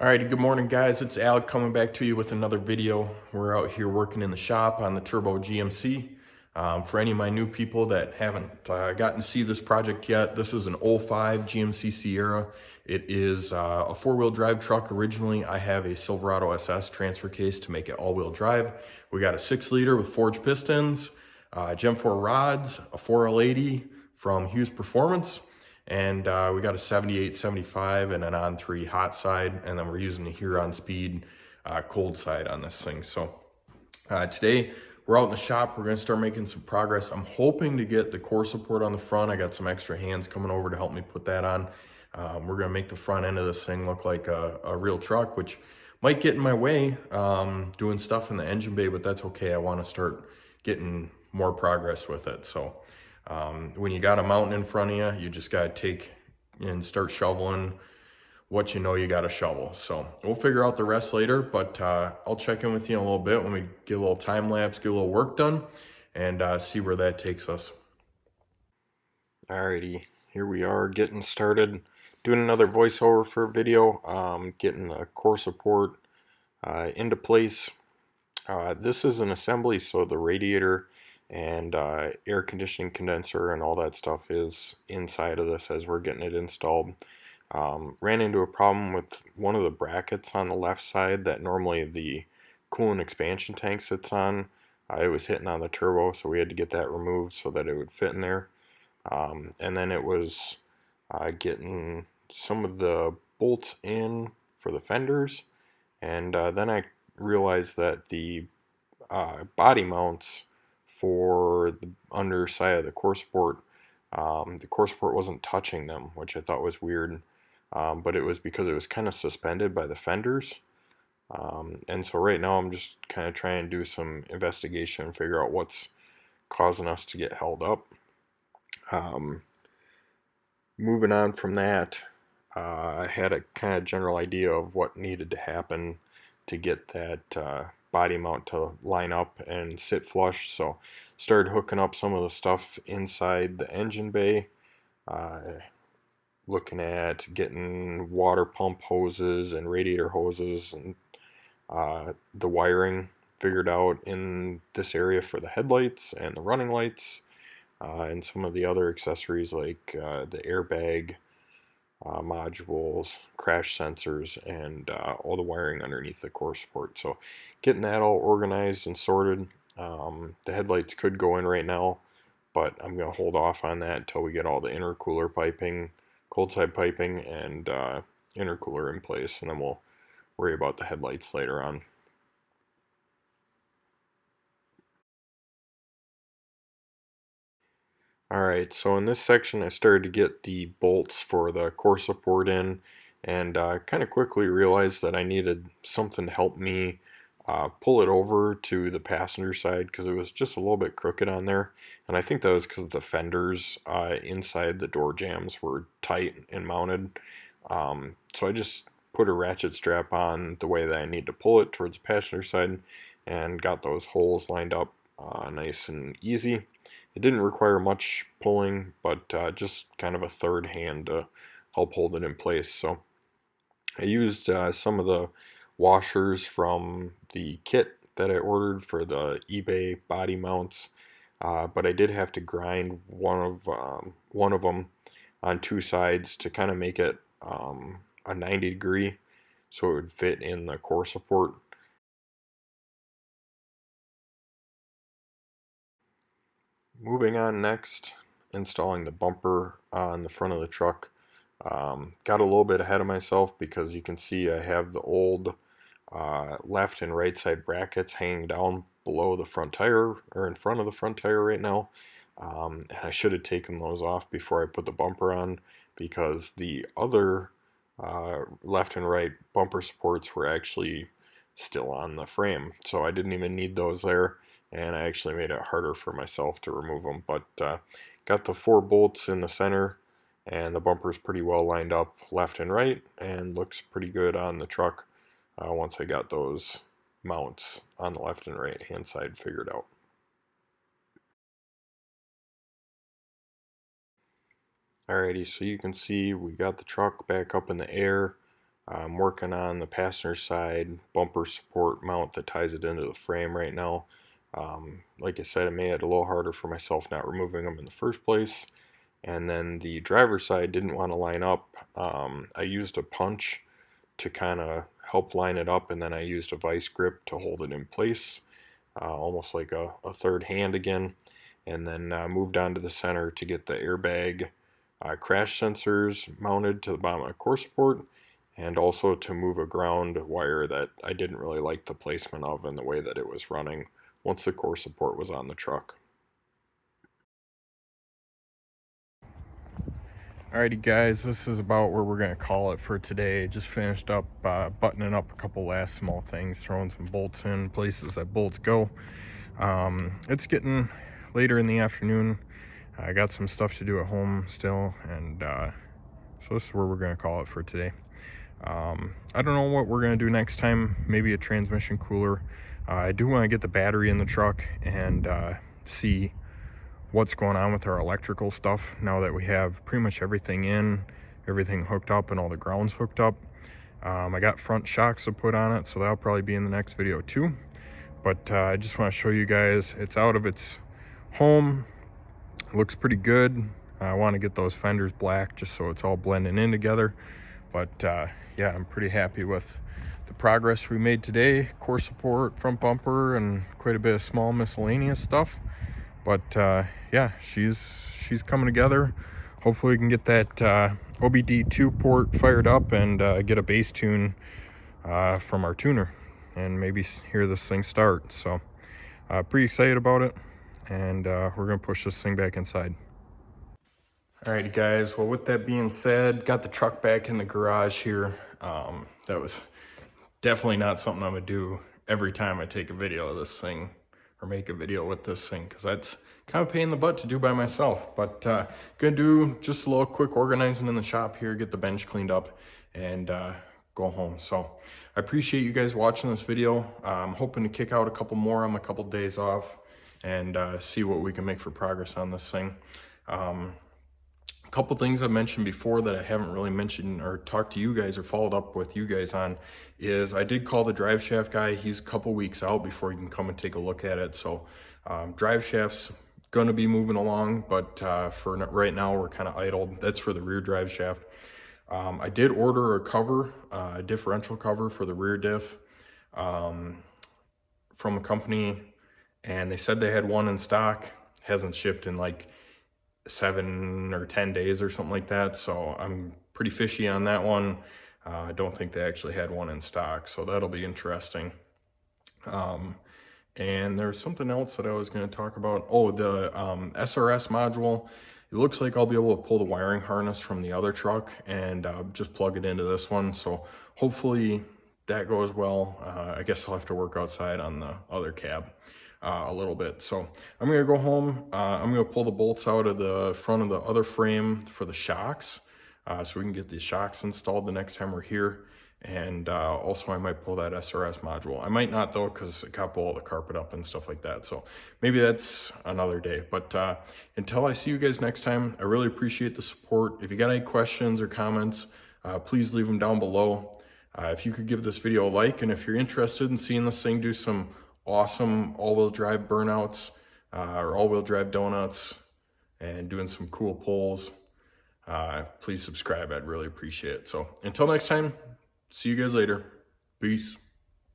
Alrighty, good morning guys. It's Alec coming back to you with another video. We're out here working in the shop on the Turbo GMC. For any of my new people that haven't gotten to see this project yet, this is an '05 GMC Sierra. It is a four-wheel drive truck originally. I have a Silverado SS transfer case to make it all-wheel drive. We got a 6-liter with forged pistons, Gen 4 rods, a 4L80 from Hughes Performance. And we got a 78, 75 and an on 3 hot side. And then we're using a Huron Speed cold side on this thing. So today we're out in the shop. We're going to start making some progress. I'm hoping to get the core support on the front. I got some extra hands coming over to help me put that on. We're going to make the front end of this thing look like a real truck, which might get in my way doing stuff in the engine bay, but that's okay. I want to start getting more progress with it. So when you got a mountain in front of you, you just got to take and start shoveling what you know you got to shovel. So we'll figure out the rest later, but I'll check in with you in a little bit when we get a little time lapse, get a little work done, and see where that takes us. Alrighty, here we are getting started, doing another voiceover for a video, getting the core support into place. This is an assembly, so the radiator and air conditioning condenser and all that stuff is inside of this as we're getting it installed. Ran into a problem with one of the brackets on the left side that normally the coolant expansion tank sits on. It was hitting on the turbo, so we had to get that removed so that it would fit in there. And then it was getting some of the bolts in for the fenders, and then I realized that the body mounts for the underside of the core support wasn't touching them, which I thought was weird. But it was because it was kind of suspended by the fenders. And so right now I'm just kind of trying to do some investigation and figure out what's causing us to get held up. Moving on from that, I had a kind of general idea of what needed to happen to get that body mount to line up and sit flush. So started hooking up some of the stuff inside the engine bay, looking at getting water pump hoses and radiator hoses and the wiring figured out in this area for the headlights and the running lights, and some of the other accessories like the airbag modules, crash sensors, and all the wiring underneath the core support. So getting that all organized and sorted. The headlights could go in right now, but I'm going to hold off on that until we get all the intercooler piping, cold side piping, and intercooler in place, and then we'll worry about the headlights later on. Alright, so in this section I started to get the bolts for the core support in, and kind of quickly realized that I needed something to help me pull it over to the passenger side because it was just a little bit crooked on there. And I think that was because the fenders inside the door jambs were tight and mounted. So I just put a ratchet strap on the way that I need to pull it towards the passenger side and got those holes lined up nice and easy. It didn't require much pulling, but just kind of a third hand to help hold it in place. So I used some of the washers from the kit that I ordered for the eBay body mounts, but I did have to grind one of them on two sides to kind of make it a 90 degree so it would fit in the core support. Moving on next, installing the bumper on the front of the truck. Got a little bit ahead of myself because you can see I have the old left and right side brackets hanging down below the front tire, or in front of the front tire right now. And I should have taken those off before I put the bumper on, because the other left and right bumper supports were actually still on the frame, so I didn't even need those there, and I actually made it harder for myself to remove them. But got the 4 bolts in the center, and the bumper's pretty well lined up left and right, and looks pretty good on the truck once I got those mounts on the left and right hand side figured out. Alrighty, so you can see we got the truck back up in the air. I'm working on the passenger side bumper support mount that ties it into the frame right now. Like I said, I made it a little harder for myself not removing them in the first place. And then the driver's side didn't want to line up. I used a punch to kind of help line it up, and then I used a vice grip to hold it in place, almost like a third hand again. And then moved on to the center to get the airbag crash sensors mounted to the bottom of the core support, and also to move a ground wire that I didn't really like the placement of and the way that it was running once the core support was on the truck. Alrighty guys, this is about where we're going to call it for today. Just finished up buttoning up a couple last small things, throwing some bolts in places that bolts go. It's getting later in the afternoon. I got some stuff to do at home still, and so this is where we're going to call it for today. I don't know what we're going to do next time. Maybe a transmission cooler. I do want to get the battery in the truck and see what's going on with our electrical stuff now that we have pretty much everything hooked up, and all the grounds hooked up. I got front shocks to put on it, so that'll probably be in the next video too. But I just want to show you guys it's out of its home. It looks pretty good. I want to get those fenders black just so it's all blending in together. But yeah, I'm pretty happy with the progress we made today. Core support, front bumper, and quite a bit of small miscellaneous stuff. But yeah, she's coming together. Hopefully we can get that OBD 2 port fired up and get a bass tune from our tuner and maybe hear this thing start. So pretty excited about it, and we're gonna push this thing back inside. Alrighty guys, well with that being said, got the truck back in the garage here. That was definitely not something I'm gonna do every time I take a video of this thing or make a video with this thing, because that's kind of a pain in the butt to do by myself. But gonna do just a little quick organizing in the shop here, get the bench cleaned up, and go home. So I appreciate you guys watching this video. I'm hoping to kick out a couple more on my couple days off and see what we can make for progress on this thing. A couple things I mentioned before that I haven't really mentioned or talked to you guys or followed up with you guys on is I did call the drive shaft guy. He's a couple weeks out before he can come and take a look at it. So drive shaft's going to be moving along, but for right now we're kind of idled. That's for the rear drive shaft. I did order a cover, a differential cover for the rear diff from a company, and they said they had one in stock. Hasn't shipped in like 7 or 10 days or something like that, so I'm pretty fishy on that one. I don't think they actually had one in stock, so that'll be interesting. And there's something else that I was going to talk about. Oh, the SRS module. It looks like I'll be able to pull the wiring harness from the other truck and just plug it into this one, so hopefully that goes well. I guess I'll have to work outside on the other cab a little bit. So I'm gonna go home. I'm gonna pull the bolts out of the front of the other frame for the shocks, so we can get the shocks installed the next time we're here. And also I might pull that SRS module. I might not though, because it got all the carpet up and stuff like that. So maybe that's another day. But until I see you guys next time, I really appreciate the support. If you got any questions or comments, please leave them down below. If you could give this video a like, and if you're interested in seeing this thing do some awesome all-wheel drive burnouts or all-wheel drive donuts and doing some cool pulls, please subscribe. I'd really appreciate it. So until next time, see you guys later. Peace.